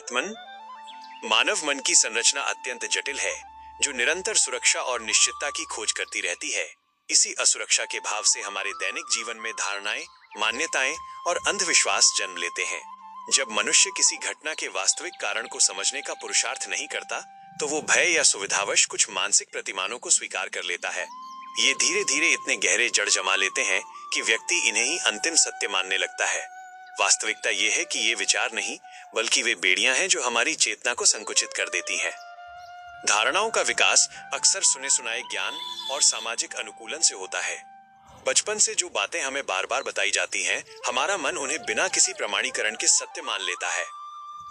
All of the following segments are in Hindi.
आत्मन। मानव मन की संरचना अत्यंत जटिल है, जो निरंतर सुरक्षा और निश्चितता की खोज करती रहती है। इसी असुरक्षा के भाव से हमारे दैनिक जीवन में धारणाएं, मान्यताएं और अंधविश्वास जन्म लेते हैं। जब मनुष्य किसी घटना के वास्तविक कारण को समझने का पुरुषार्थ नहीं करता, तो वो भय या सुविधावश कुछ मानसिक प्रतिमानों को स्वीकार कर लेता है। ये धीरे धीरे इतने गहरे जड़ जमा लेते हैं कि व्यक्ति इन्हें ही अंतिम सत्य मानने लगता है। वास्तविकता ये है कि ये विचार नहीं, बल्कि वे बेड़ियां हैं जो हमारी चेतना को संकुचित कर देती हैं। धारणाओं का विकास अक्सर सुने सुनाए ज्ञान और सामाजिक अनुकूलन से होता है। बचपन से जो बातें हमें बार बार बताई जाती हैं, हमारा मन उन्हें बिना किसी प्रमाणीकरण के सत्य मान लेता है।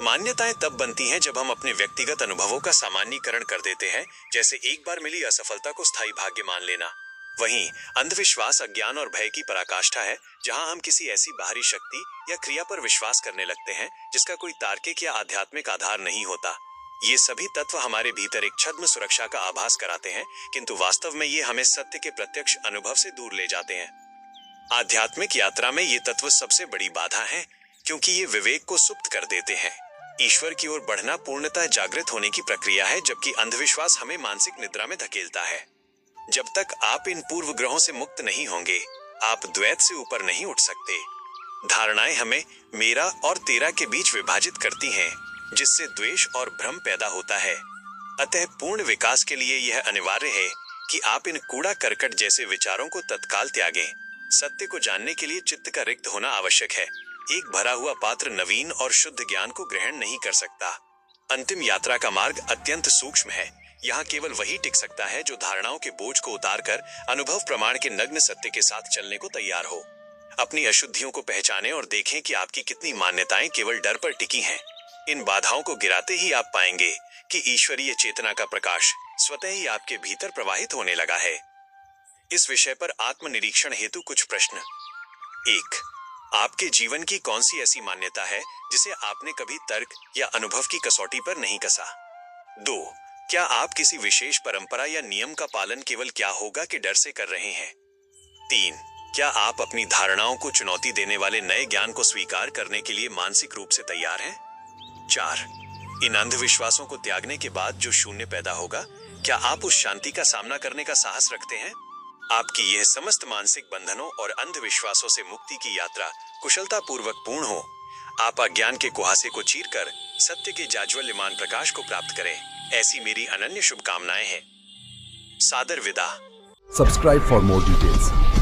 मान्यताएं तब बनती हैं जब हम अपने व्यक्तिगत अनुभवों का सामान्यीकरण कर देते हैं, जैसे एक बार मिली असफलता को स्थायी भाग्य मान लेना। वहीं अंधविश्वास अज्ञान और भय की पराकाष्ठा है, जहां हम किसी ऐसी बाहरी शक्ति या क्रिया पर विश्वास करने लगते हैं जिसका कोई तार्किक या आध्यात्मिक आधार नहीं होता। ये सभी तत्व हमारे भीतर एक छद्म सुरक्षा का आभास कराते हैं, किंतु वास्तव में ये हमें सत्य के प्रत्यक्ष अनुभव से दूर ले जाते हैं। आध्यात्मिक यात्रा में ये तत्व सबसे बड़ी बाधा हैं, क्योंकि ये विवेक को सुप्त कर देते हैं। ईश्वर की ओर बढ़ना पूर्णतः जागृत होने की प्रक्रिया है, जबकि अंधविश्वास हमें मानसिक निद्रा में धकेलता है। जब तक आप इन पूर्व ग्रहों से मुक्त नहीं होंगे, आप द्वैत से ऊपर नहीं उठ सकते। धारणाएं हमें मेरा और तेरा के बीच विभाजित करती हैं, जिससे द्वेष और भ्रम पैदा होता है। अतः पूर्ण विकास के लिए यह अनिवार्य है कि आप इन कूड़ा करकट जैसे विचारों को तत्काल त्यागें। सत्य को जानने के लिए चित्त का रिक्त होना आवश्यक है। एक भरा हुआ पात्र नवीन और शुद्ध ज्ञान को ग्रहण नहीं कर सकता। अंतिम यात्रा का मार्ग अत्यंत सूक्ष्म है। यहाँ केवल वही टिक सकता है जो धारणाओं के बोझ को उतारकर अनुभव प्रमाण के नग्न सत्य के साथ चलने को तैयार हो। अपनी अशुद्धियों को पहचानें और देखें कि आपकी कितनी मान्यताएं केवल डर पर टिकी हैं। इन बाधाओं को गिराते ही आप पाएंगे कि ईश्वरीय चेतना का प्रकाश स्वतः ही आपके भीतर प्रवाहित होने लगा है। इस विषय पर आत्मनिरीक्षण हेतु कुछ प्रश्न। 1. आपके जीवन की कौन सी ऐसी मान्यता है जिसे आपने कभी तर्क या अनुभव की कसौटी पर नहीं कसा? 2. क्या आप किसी विशेष परंपरा या नियम का पालन केवल क्या होगा के डर से कर रहे हैं? 3. क्या आप अपनी धारणाओं को चुनौती देने वाले नए ज्ञान को स्वीकार करने के लिए मानसिक रूप से तैयार हैं? 4. इन अंधविश्वासों को त्यागने के बाद जो शून्य पैदा होगा, क्या आप उस शांति का सामना करने का साहस रखते हैं? आपकी यह समस्त मानसिक बंधनों और अंधविश्वासों से मुक्ति की यात्रा कुशलता पूर्वक पूर्ण हो। आप अज्ञान के कुहासे को चीरकर सत्य के जाज्वल्यमान प्रकाश को प्राप्त करें, ऐसी मेरी अनन्य शुभकामनाएं हैं। सादर विदा। Subscribe for more details.